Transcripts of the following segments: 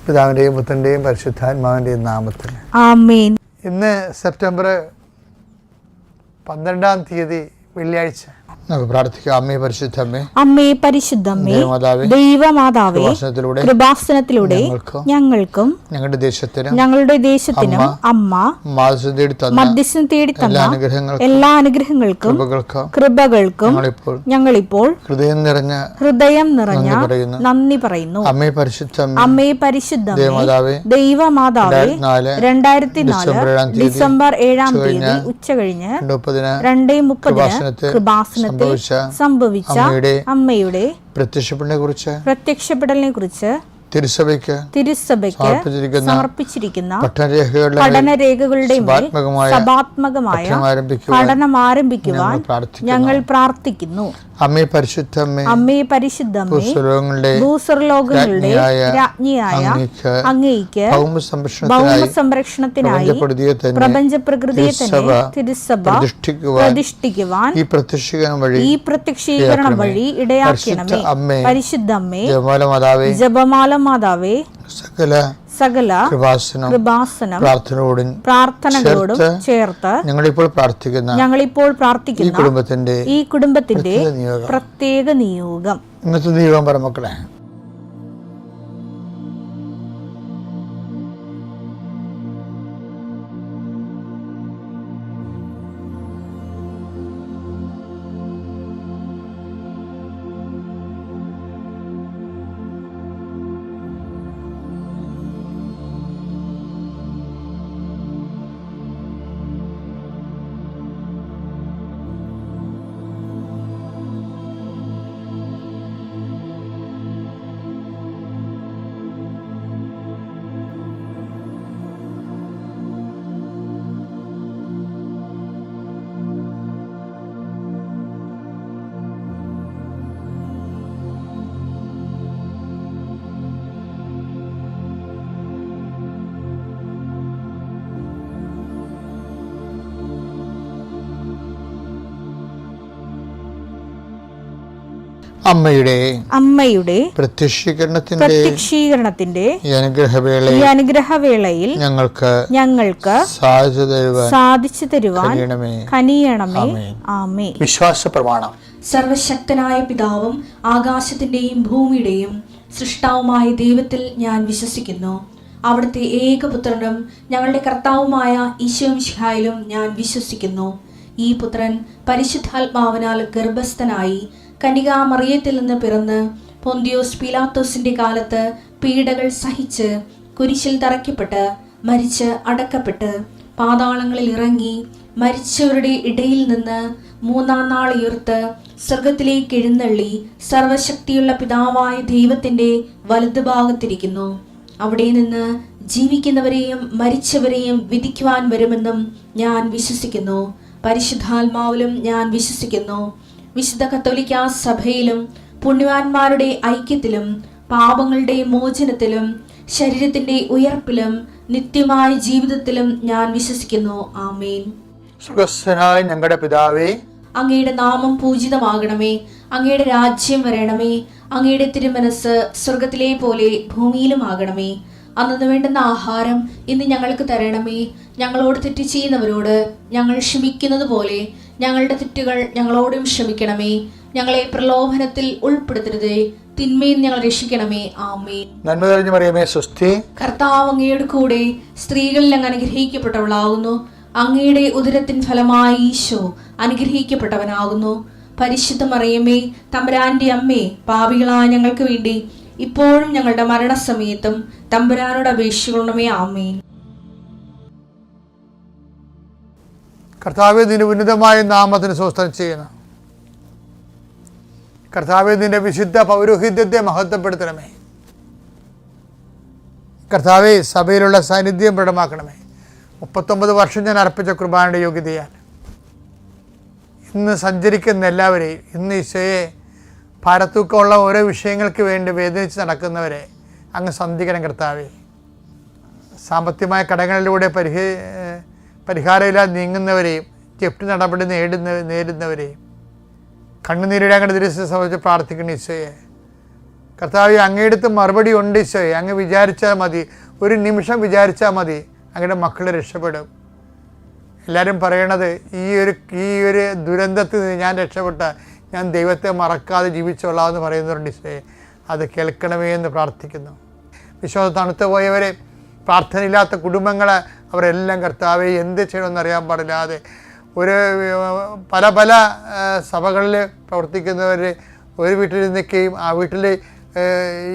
പിതാവിൻ്റെയും പുത്രൻ്റെയും പരിശുദ്ധാത്മാവിൻ്റെയും നാമത്തിൽ ആമേൻ. ഇന്ന് സെപ്റ്റംബർ 12 വെള്ളിയാഴ്ച. നമുക്ക് പ്രാർത്ഥിക്കാം. അമ്മേ പരിശുദ്ധമ്മേ, അമ്മേ പരിശുദ്ധമ്മേ, ദൈവമാതാവേ, കൃപാസനത്തിലൂടെ ഞങ്ങൾക്കും ഞങ്ങളുടെ ദേശത്തിനും അമ്മ മധ്യസ്ഥം തേടി തന്ന എല്ലാ അനുഗ്രഹങ്ങൾക്കും കൃപകൾക്കും ഞങ്ങളിപ്പോൾ ഹൃദയം നിറഞ്ഞ നന്ദി പറയുന്നു. അമ്മേ പരിശുദ്ധമ്മേ, ദൈവമാതാവേ, 2004 ഡിസംബർ 7 ഉച്ച കഴിഞ്ഞ് 2:30 കൃപാസനത്തിൽ സംഭവിച്ച അമ്മയുടെ പ്രത്യക്ഷപ്പെടലിനെ കുറിച്ച് തിരുസഭയ്ക്ക് സമർപ്പിച്ചിരിക്കുന്ന പഠനരേഖകളുടെ മേൽ സഭാത്മകമായ പഠനം ആരംഭിക്കുവാൻ ഞങ്ങൾ പ്രാർത്ഥിക്കുന്നു. അമ്മേ പരിശുദ്ധമ്മേ, ഭൂസ്വർലോകങ്ങളുടെ രാജ്ഞിയായ അങ്ങേയ്ക്ക് ഭൗമസംരക്ഷണത്തിനായി പ്രപഞ്ചപ്രകൃതിയെ തന്നെ തിരുസഭ പ്രതിഷ്ഠിക്കുവാൻ ഈ പ്രത്യക്ഷീകരണം വഴി ഇടയാക്കണമേ. പരിശുദ്ധമ്മേ, ജപമാല മാതാവേ, സകല കൃപാസനം പ്രാർത്ഥനകളോടും ചേർത്ത് ഞങ്ങളിപ്പോൾ പ്രാർത്ഥിക്കുന്ന ഈ കുടുംബത്തിന്റെ പ്രത്യേക നിയോഗം. ഇന്നത്തെ നിയോഗം പറ മക്കളെ. അമ്മയുടെ പ്രത്യക്ഷീകരണത്തിന്റെ ഈ അനുഗ്രഹവേളയിൽ ഞങ്ങൾക്ക് സാധിച്ചു തരുവാൻ കനിയണമേ. ആമേൻ. വിശ്വാസ പ്രമാണം. സർവശക്തനായ പിതാവും ആകാശത്തിന്റെയും ഭൂമിയുടെയും സൃഷ്ടാവുമായ ദൈവത്തിൽ ഞാൻ വിശ്വസിക്കുന്നു. അവിടുത്തെ ഏകപുത്രനും ഞങ്ങളുടെ കർത്താവുമായ ഈശോമിശിഹായിലും ഞാൻ വിശ്വസിക്കുന്നു. ഈ പുത്രൻ പരിശുദ്ധാത്മാവിനാൽ ഗർഭസ്ഥനായി കന്യകാമറിയത്തിൽ നിന്ന് പിറന്ന് പൊന്തിയോസ് പീലാത്തോസിന്റെ കാലത്ത് പീഡകൾ സഹിച്ച് കുരിശിൽ തറയ്ക്കപ്പെട്ട് മരിച്ച് അടക്കപ്പെട്ട് പാതാളങ്ങളിൽ ഇറങ്ങി മരിച്ചവരുടെ ഇടയിൽ നിന്ന് 3-ാം നാൾ ഉയർത്ത് സ്വർഗത്തിലേക്ക് എഴുന്നള്ളി സർവശക്തിയുള്ള പിതാവായ ദൈവത്തിന്റെ വലതുഭാഗത്തിരിക്കുന്നു. അവിടെ നിന്ന് ജീവിക്കുന്നവരെയും മരിച്ചവരെയും വിധിക്കുവാൻ വരുമെന്നും ഞാൻ വിശ്വസിക്കുന്നു. പരിശുദ്ധാത്മാവിലും ഞാൻ വിശ്വസിക്കുന്നു. വിശുദ്ധ കത്തോലിക്കാ സഭയിലും പുണ്യവാന്മാരുടെ ഐക്യത്തിലും പാപങ്ങളുടെ മോചനത്തിലും ശരീരത്തിന്റെ ഉയർപ്പിലും നിത്യമായ ജീവിതത്തിലും ഞാൻ വിശ്വസിക്കുന്നു. ആമേൻ. സ്വർഗ്ഗസ്ഥനായ ഞങ്ങളുടെ പിതാവേ, അങ്ങയുടെ നാമം പൂജിതമാകണമേ. അങ്ങയുടെ രാജ്യം വരണമേ. അങ്ങയുടെ തിരുമനസ് സ്വർഗത്തിലെ പോലെ ഭൂമിയിലും ആകണമേ. അന്നു വേണ്ടുന്ന ആഹാരം ഇന്ന് ഞങ്ങൾക്ക് തരണമേ. ഞങ്ങളോട് തെറ്റ് ചെയ്യുന്നവരോട് ഞങ്ങൾ ക്ഷമിക്കുന്നത് പോലെ ഞങ്ങളുടെ തെറ്റുകൾ ഞങ്ങളോടും ക്ഷമിക്കണമേ. ഞങ്ങളെ പ്രലോഭനത്തിൽ ഉൾപ്പെടുത്തരുതേ, തിന്മയിൽ ഞങ്ങൾ രക്ഷിക്കണമേ. ആമേൻ. നന്മ നിറഞ്ഞ മറിയമേ, സ്വസ്തി. കർത്താവ് അങ്ങയുടെ കൂടെ സ്ത്രീകളിൽ അങ്ങ് അനുഗ്രഹിക്കപ്പെട്ടവളാകുന്നു. അങ്ങയുടെ ഉദരത്തിൻ ഫലമായി ഈശോ അനുഗ്രഹിക്കപ്പെട്ടവനാകുന്നു. പരിശുദ്ധ മറിയമേ, തമ്പുരാന്റെ അമ്മേ, പാപികളായ ഞങ്ങൾക്ക് വേണ്ടി ഇപ്പോഴും ഞങ്ങളുടെ മരണസമയത്തും തമ്പുരാനോട് അപേക്ഷിക്കണമേ. ആമേൻ. കർത്താവേ, നിന്റെ ഉന്നതമായ നാമത്തിന് സ്വസ്ഥം ചെയ്യുന്നു. കർത്താവേ, നിന്റെ വിശുദ്ധ പൗരോഹിത്യത്തെ മഹത്വപ്പെടുത്തണമേ. കർത്താവേ, സഭയിലുള്ള സാന്നിധ്യം ദൃഢമാക്കണമേ. 39 വർഷം ഞാൻ അർപ്പിച്ച കുർബാനയുടെ യോഗ്യതയാൽ ഇന്ന് സഞ്ചരിക്കുന്ന എല്ലാവരെയും, ഇന്ന് ഈശോയെ ഭാരത്തൂക്കമുള്ള ഓരോ വിഷയങ്ങൾക്ക് വേണ്ടി വേദനിച്ച് നടക്കുന്നവരെ അങ്ങ് സന്ധിക്കണം. കർത്താവേ, സാമ്പത്തികമായ കടങ്ങളിലൂടെ പരിഹാരമില്ലാതെ നീങ്ങുന്നവരെയും ജപ്തി നടപടി നേരിടുന്നവരെയും കണ്ണുനീരിടാൻ ദിവസം സംബന്ധിച്ച് പ്രാർത്ഥിക്കുന്ന ഈശോയെ കർത്താവേ, അങ്ങയുടെ മറുപടി ഉണ്ട് ഈശോയെ. അങ്ങ് വിചാരിച്ചാൽ മതി, ഒരു നിമിഷം വിചാരിച്ചാൽ മതി, അങ്ങയുടെ മക്കൾ രക്ഷപ്പെടും. എല്ലാവരും പറയണത് ഈ ഒരു ദുരന്തത്തിൽ നിന്ന് ഞാൻ രക്ഷപ്പെട്ട, ഞാൻ ദൈവത്തെ മറക്കാതെ ജീവിച്ചോളാം എന്ന് പറയുന്നുണ്ട് ഈശോയെ. അത് കേൾക്കണമേ എന്ന് പ്രാർത്ഥിക്കുന്നു. വിശ്വാസം തണുത്തു പോയവരെ, പ്രാർത്ഥനയില്ലാത്ത കുടുംബങ്ങളെ, അവരെല്ലാം കർത്താവെ എന്ത് ചെയ്യണമെന്ന് അറിയാൻ പാടില്ലാതെ പല സഭകളിൽ പ്രവർത്തിക്കുന്നവർ ഒരു വീട്ടിൽ നിൽക്കുകയും ആ വീട്ടിൽ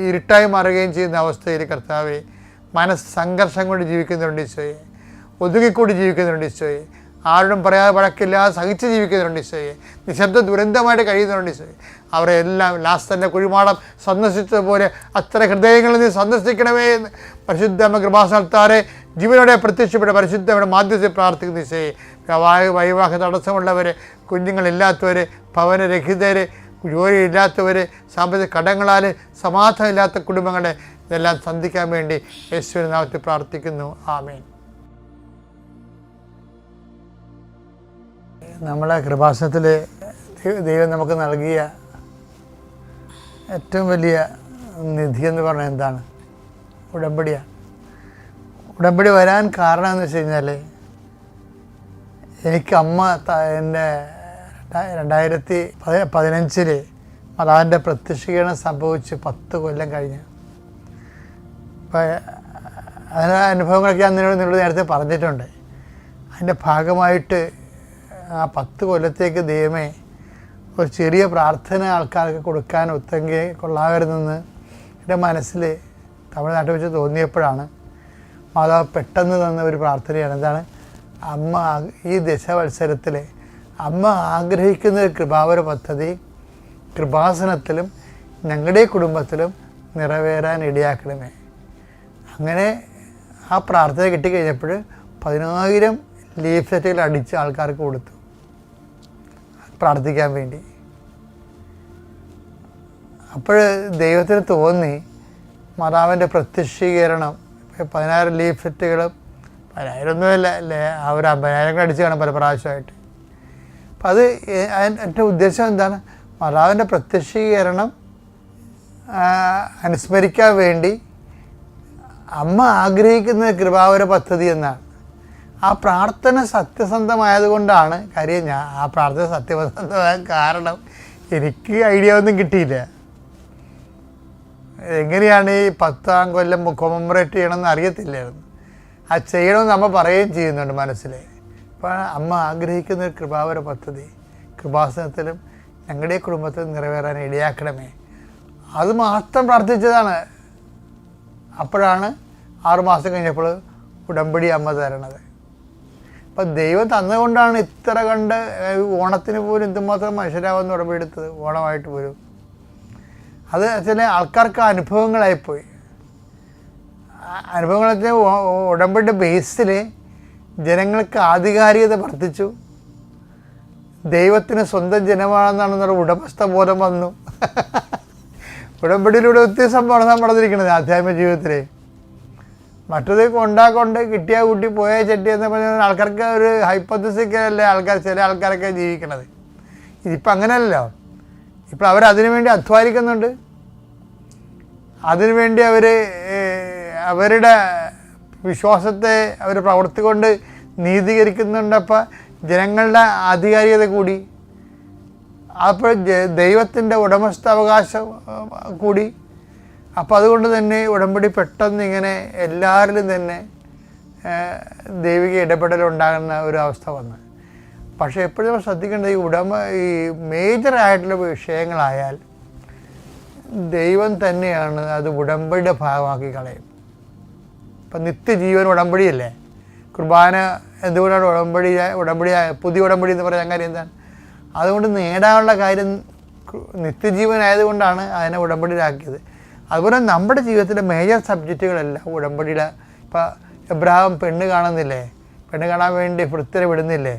ഇരുട്ടായി മാറുകയും ചെയ്യുന്ന അവസ്ഥയിൽ കർത്താവെ മനസ്സ് സംഘർഷം കൊണ്ട് ജീവിക്കുന്നുണ്ട് ഈശോയെ. ഒതുങ്ങിക്കൂടി ജീവിക്കുന്നുണ്ട് ഈശോയെ. ആരോടും പറയാതെ വഴക്കില്ലാതെ സഹിച്ച് ജീവിക്കുന്നുണ്ട് ഈശോയെ. നിശബ്ദ ദുരന്തമായിട്ട് കഴിയുന്നുണ്ട് ഈശോയെ. അവരെ എല്ലാം ലാസ്തൻ്റെ കുഴിമാടം സന്ദർശിച്ചതുപോലെ അത്ര ഹൃദയങ്ങളിൽ നിന്ന് സന്ദർശിക്കണമേ എന്ന് പരിശുദ്ധ കൃപാസനത്താരെ ജീവനോടെ പ്രത്യക്ഷപ്പെട്ട പരിശുദ്ധയുടെ മാധ്യസ്ഥയിൽ പ്രാർത്ഥിക്കുന്ന ഈശോയെ. വൈവാഹ തടസ്സമുള്ളവർ, കുഞ്ഞുങ്ങളില്ലാത്തവർ, ഭവനരഹിതർ, ജോലിയില്ലാത്തവർ, സാമ്പത്തിക കടങ്ങളാൽ സമാധാനമില്ലാത്ത കുടുംബങ്ങളെ ഇതെല്ലാം സന്ധിക്കാൻ വേണ്ടി യേശുവിന്റെ നാമത്തിൽ പ്രാർത്ഥിക്കുന്നു. ആമേൻ. നമ്മളെ കൃപാസനത്തിൽ ദൈവം നമുക്ക് നൽകിയ ഏറ്റവും വലിയ നിധി എന്ന് പറഞ്ഞാൽ എന്താണ്? ഉടമ്പടിയാണ്. ഉടമ്പടി വരാൻ കാരണം എന്ന് വെച്ച് കഴിഞ്ഞാൽ, എനിക്ക് അമ്മ എൻ്റെ 2015 മാതാവിൻ്റെ പ്രത്യക്ഷീകരണം സംഭവിച്ച് 10 കൊല്ലം കഴിഞ്ഞ്. അപ്പോൾ അതിന് അനുഭവങ്ങളൊക്കെ ഞാൻ നിന്നോട് നേരത്തെ പറഞ്ഞിട്ടുണ്ട്. അതിൻ്റെ ഭാഗമായിട്ട് ആ 10 കൊല്ലത്തേക്ക് ദൈവമേ ഒരു ചെറിയ പ്രാർത്ഥന ആൾക്കാർക്ക് കൊടുക്കാൻ ഒത്തെങ്കിൽ കൊള്ളാമായിരുന്നെന്ന് എൻ്റെ മനസ്സിൽ തമിഴ്നാട്ടിൽ വെച്ച് തോന്നിയപ്പോഴാണ് മാതാവ് പെട്ടെന്ന് തന്ന ഒരു പ്രാർത്ഥനയാണ്. എന്താണ്? അമ്മ ഈ ദശവത്സരത്തിൽ അമ്മ ആഗ്രഹിക്കുന്ന കൃപാവര പദ്ധതി കൃപാസനത്തിലും ഞങ്ങളുടെ കുടുംബത്തിലും നിറവേറാൻ ഇടയാക്കണമേ. അങ്ങനെ ആ പ്രാർത്ഥന കിട്ടിക്കഴിഞ്ഞപ്പോൾ 10,000 ലീഫ്ലെറ്റുകൾ അടിച്ച് ആൾക്കാർക്ക് കൊടുത്തു പ്രാർത്ഥിക്കാൻ വേണ്ടി. അപ്പോൾ ദൈവത്തിന് തോന്നി മാതാവിൻ്റെ പ്രത്യക്ഷീകരണം 10,000 ലീഫ്ലെറ്റുകളും 10,000 ഒന്നുമില്ല അല്ലേ, ആ ഒരു 50,000 അടിച്ച് കാണാം പല പ്രാവശ്യമായിട്ട്. അപ്പം അത് എൻ്റെ ഉദ്ദേശം എന്താണ്? മാതാവിൻ്റെ പ്രത്യക്ഷീകരണം അനുസ്മരിക്കാൻ വേണ്ടി അമ്മ ആഗ്രഹിക്കുന്ന കൃപാവര പദ്ധതി എന്നാണ്. ആ പ്രാർത്ഥന സത്യസന്ധമായതുകൊണ്ടാണ്. കാര്യം ആ പ്രാർത്ഥന സത്യസന്ധമായ കാരണം എനിക്ക് ഐഡിയ ഒന്നും കിട്ടിയില്ല. എങ്ങനെയാണ് ഈ 10ാം കൊല്ലം കൊമമറേറ്റ് ചെയ്യണമെന്ന് അറിയത്തില്ലായിരുന്നു. ആ ചെയ്യണമെന്ന് അമ്മ പറയുകയും ചെയ്യുന്നുണ്ട് മനസ്സിൽ. അപ്പോൾ അമ്മ ആഗ്രഹിക്കുന്ന ഒരു കൃപാവര പദ്ധതി കൃപാസനത്തിലും ഞങ്ങളുടെ കുടുംബത്തിലും നിറവേറാൻ ഇടയാക്കണമേ. അത് മാത്രം പ്രാർത്ഥിച്ചതാണ്. അപ്പോഴാണ് 6 മാസം കഴിഞ്ഞപ്പോൾ ഉടമ്പടി അമ്മ തരണത്. അപ്പം ദൈവം തന്നുകൊണ്ടാണ് ഇത്ര കണ്ട് ഓണത്തിന് പോലും എന്തുമാത്രം മനുഷ്യരാവുന്ന ഉടമ്പടി എടുത്തത്. ഓണമായിട്ട് പോലും അത് ചില ആൾക്കാർക്ക് അനുഭവങ്ങളായിപ്പോയി. അനുഭവങ്ങളൊക്കെ ഉടമ്പടിയുടെ ബേസിൽ ജനങ്ങൾക്ക് ആധികാരികത വർദ്ധിച്ചു. ദൈവത്തിന് സ്വന്തം ജനമാണെന്നാണെന്നുള്ള ഉടമസ്ഥ ബോധം വന്നു. ഉടമ്പടിയിലൂടെ ഒത്തിരി സംഭവമാണ് നടന്നിരിക്കുന്നത് ആധ്യാത്മിക ജീവിതത്തിൽ. മറ്റത് കൊണ്ടാക്കൊണ്ട് കിട്ടിയ കൂട്ടി പോയ ചെട്ടി എന്ന് പറഞ്ഞാൽ ആൾക്കാർക്ക് ഒരു ഹൈപ്പോത്തസിക്കലല്ലേ ചില ആൾക്കാരൊക്കെ ജീവിക്കണത്. ഇതിപ്പോൾ അങ്ങനെയല്ലോ. ഇപ്പോൾ അവരതിനു വേണ്ടി അധ്വാനിക്കുന്നുണ്ട്. അതിനുവേണ്ടി അവരുടെ വിശ്വാസത്തെ അവർ പ്രവൃത്തി കൊണ്ട് നീതീകരിക്കുന്നുണ്ട്. അപ്പോൾ ജനങ്ങളുടെ ആധികാരികത കൂടി, അപ്പോൾ ദൈവത്തിൻ്റെ ഉടമസ്ഥാവകാശം കൂടി. അപ്പോൾ അതുകൊണ്ട് തന്നെ ഉടമ്പടി പെട്ടെന്ന് ഇങ്ങനെ എല്ലാവരിലും തന്നെ ദൈവിക ഇടപെടലുണ്ടാകുന്ന ഒരു അവസ്ഥ വന്നു. പക്ഷേ എപ്പോഴും നമ്മൾ ശ്രദ്ധിക്കേണ്ടത് ഈ മേജറായിട്ടുള്ള വിഷയങ്ങളായാൽ ദൈവം തന്നെയാണ് അത് ഉടമ്പടിയുടെ ഭാഗമാക്കി കളയും. ഇപ്പം നിത്യജീവൻ ഉടമ്പടിയല്ലേ. കുർബാന എന്തുകൊണ്ടാണ് ഉടമ്പടി പുതിയ ഉടമ്പടി എന്ന് പറയാൻ കാര്യം എന്താണ്? അതുകൊണ്ട് നേടാനുള്ള കാര്യം നിത്യജീവനായതുകൊണ്ടാണ് അതിനെ ഉടമ്പടിയിലാക്കിയത്. അതുപോലെ നമ്മുടെ ജീവിതത്തിലെ മേജർ സബ്ജക്റ്റുകളെല്ലാം ഉടമ്പടിയുടെ. ഇപ്പം എബ്രഹാം പെണ്ണ് കാണുന്നില്ലേ, പെണ്ണ് കാണാൻ വേണ്ടി ഭൃത്യരെ വിടുന്നില്ലേ.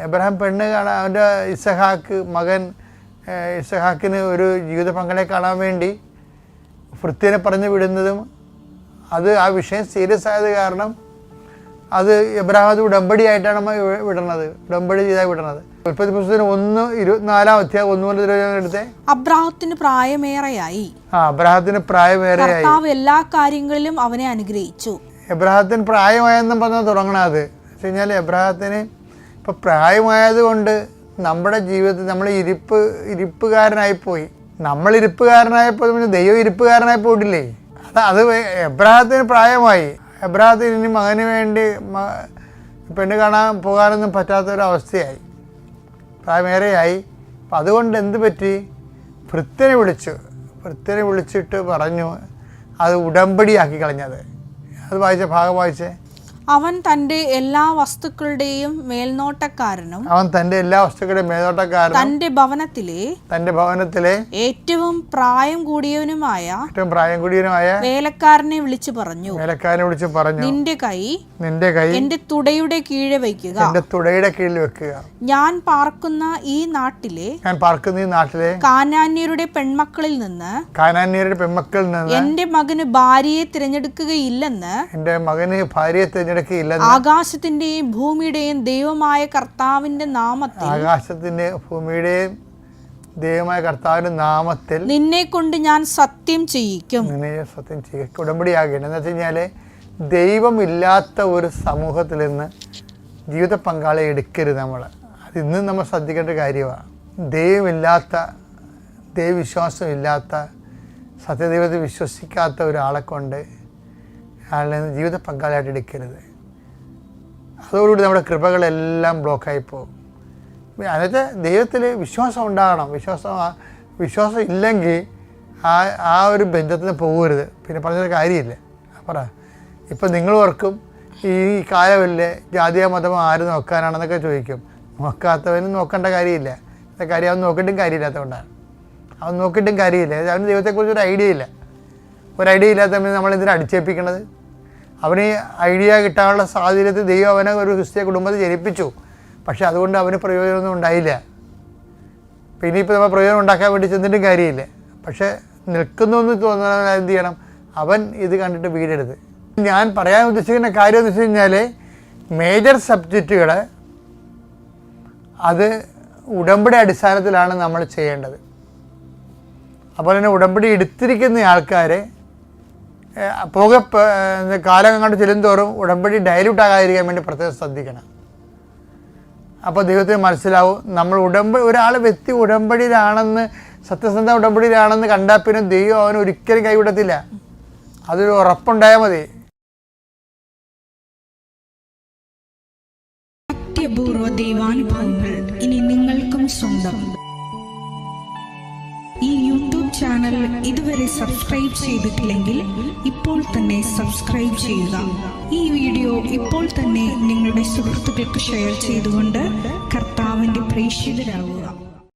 എബ്രഹാം പെണ്ണ് കാണാൻ അവൻ്റെ മകൻ ഇസഹാക്കിന് ഒരു ജീവിത പങ്കാളിയെ കാണാൻ വേണ്ടി ഭൃത്യനെ പറഞ്ഞു വിടുന്നതും അത് ആ വിഷയം സീരിയസ് ആയത് കാരണം അത് എബ്രഹാം അത് ഉടമ്പടിയായിട്ടാണ് വിടുന്നത്, ഉടമ്പടി ചെയ്താൽ വിടുന്നത്. ഉൽപ്പത്തി പുസ്തകത്തിന് 1:24 1 മുതൽ എടുത്തേ. അബ്രാഹത്തിന് പ്രായമേറെയായി. അബ്രാഹത്തിന് പ്രായമേറെയായി. കർത്താവ് എല്ലാ കാര്യങ്ങളിലും അവനെ അനുഗ്രഹിച്ചു. എബ്രാഹത്തിന് പ്രായമായെന്നും പറഞ്ഞാൽ തുടങ്ങണത് വെച്ച് കഴിഞ്ഞാൽ എബ്രാഹത്തിന് ഇപ്പം പ്രായമായത് കൊണ്ട് നമ്മുടെ ജീവിതത്തിൽ നമ്മൾ ഇരിപ്പുകാരനായിപ്പോയി. നമ്മൾ ഇരിപ്പുകാരനായപ്പോൾ പിന്നെ ദൈവം ഇരിപ്പുകാരനായി പോയിട്ടില്ലേ? അത് എബ്രാഹത്തിന് പ്രായമായി. എബ്രാഹത്തിന് ഇനി മകന് വേണ്ടി പെണ്ണ് കാണാൻ പോകാനൊന്നും പറ്റാത്തൊരവസ്ഥയായി, പ്രായമേറെയായി. അപ്പം അതുകൊണ്ട് എന്ത് പറ്റി? ഭൃത്യനെ വിളിച്ചിട്ട് പറഞ്ഞു അത് ഉടമ്പടിയാക്കി കളഞ്ഞത്. അത് വായിച്ച ഭാഗം വായിച്ചേ. അവൻ തന്റെ എല്ലാ വസ്തുക്കളുടെയും മേൽനോട്ടക്കാരനും തന്റെ ഭവനത്തിലെ ഏറ്റവും പ്രായം കൂടിയവനുമായ വേലക്കാരനെ വിളിച്ചു പറഞ്ഞു, നിന്റെ കൈ എന്റെ തുടയുടെ കീഴെ വയ്ക്കുക. ഞാൻ പാർക്കുന്ന ഈ നാട്ടിലെ കാനാന്യരുടെ പെൺമക്കളിൽ നിന്ന് എന്റെ മകന് ഭാര്യയെ തിരഞ്ഞെടുക്കുകയില്ലെന്ന് ആകാശത്തിന്റെയും ഭൂമിയുടെയും ദൈവമായ കർത്താവിന്റെ നാമത്തിൽ നിന്നെ കൊണ്ട് ഞാൻ സത്യം ചെയ്യിക്കും. ഉടമ്പടിയാകണം എന്ന് വെച്ച് കഴിഞ്ഞാല് ദൈവമില്ലാത്ത ഒരു സമൂഹത്തിൽ നിന്ന് ജീവിത പങ്കാളിയെ എടുക്കരുത് നമ്മൾ. അത് ഇന്നും നമ്മൾ ശ്രദ്ധിക്കേണ്ട കാര്യമാണ്. ദൈവവിശ്വാസമില്ലാത്ത സത്യദൈവത്തിൽ വിശ്വസിക്കാത്ത ഒരാളെ കൊണ്ട് അയാളെ ജീവിത പങ്കാളിയായിട്ട് എടുക്കരുത്. അതോടുകൂടി നമ്മുടെ കൃപകളെല്ലാം ബ്ലോക്കായി പോകും. അതായത് ദൈവത്തിൽ വിശ്വാസം ഉണ്ടാകണം. വിശ്വാസം ഇല്ലെങ്കിൽ ആ ഒരു ബന്ധത്തിന് പോകരുത്. പിന്നെ പറഞ്ഞൊരു കാര്യമില്ല. ഇപ്പം നിങ്ങൾ ഓർക്കും ഈ കാലമല്ലേ ജാതിയോ മതമോ ആര് നോക്കാനാണെന്നൊക്കെ ചോദിക്കും. നോക്കാത്തവനും നോക്കേണ്ട കാര്യമില്ല. കാര്യം അവൻ നോക്കിയിട്ടും കാര്യമില്ലാത്തതുകൊണ്ടാണ്. അവൻ നോക്കിയിട്ടും കാര്യമില്ല. അവന് ദൈവത്തെക്കുറിച്ച് ഒരു ഐഡിയ ഇല്ലാത്ത നമ്മളെന്തിനാ അടിച്ചേൽപ്പിക്കണത്? അവന് ഐഡിയ കിട്ടാനുള്ള സാഹചര്യത്തിൽ ദൈവം അവനെ ഒരു ക്രിസ്തീയ കുടുംബത്തിൽ ജനിപ്പിച്ചു. പക്ഷെ അതുകൊണ്ട് അവന് പ്രയോജനമൊന്നും ഉണ്ടായില്ല. പിന്നെ ഇപ്പോൾ നമ്മൾ പ്രയോജനം ഉണ്ടാക്കാൻ വേണ്ടി ചെന്നിട്ടും കാര്യമില്ല. പക്ഷെ നിൽക്കുന്നു എന്ന് തോന്നുന്ന എന്ത് ചെയ്യണം? അവൻ ഇത് കണ്ടിട്ട് വീഴരുത്. ഞാൻ പറയാൻ ഉദ്ദേശിക്കുന്ന കാര്യം എന്ന് വെച്ച് കഴിഞ്ഞാൽ മേജർ സബ്ജക്റ്റുകൾ അത് ഉടമ്പടി അടിസ്ഥാനത്തിലാണ് നമ്മൾ ചെയ്യേണ്ടത്. അപ്പോൾ തന്നെ ഉടമ്പടി എടുത്തിരിക്കുന്ന ആൾക്കാരെ കാലം അങ്ങോട്ട് ചെല്ലുന്തോറും ഉടമ്പടി ഡൈല്യൂട്ട് ആകാതിരിക്കാൻ വേണ്ടി പ്രത്യേകം ശ്രദ്ധിക്കണം. അപ്പോൾ ദൈവത്തിന് മനസ്സിലാവും നമ്മൾ ഒരാൾ വ്യക്തി ഉടമ്പടിയിലാണെന്ന്, സത്യസന്ധ ഉടമ്പടിയിലാണെന്ന് കണ്ടാൽ പിന്നെ ദൈവം അവന് ഒരിക്കലും കൈവിടത്തില്ല. അതൊരു ഉറപ്പുണ്ടായാൽ മതി. അത്യപൂർവ ദൈവാനുഭവങ്ങൾ ഇനി നിങ്ങൾക്കും സ്വന്തം. ഈ യൂട്യൂബ് ചാനൽ ഇതുവരെ സബ്സ്ക്രൈബ് ചെയ്തിട്ടില്ലെങ്കിൽ ഇപ്പോൾ തന്നെ സബ്സ്ക്രൈബ് ചെയ്യുക. ഈ വീഡിയോ ഇപ്പോൾ തന്നെ നിങ്ങളുടെ സുഹൃത്തുക്കൾക്ക് ഷെയർ ചെയ്തുകൊണ്ട് കർത്താവിന്റെ പ്രേക്ഷിതരാകുക.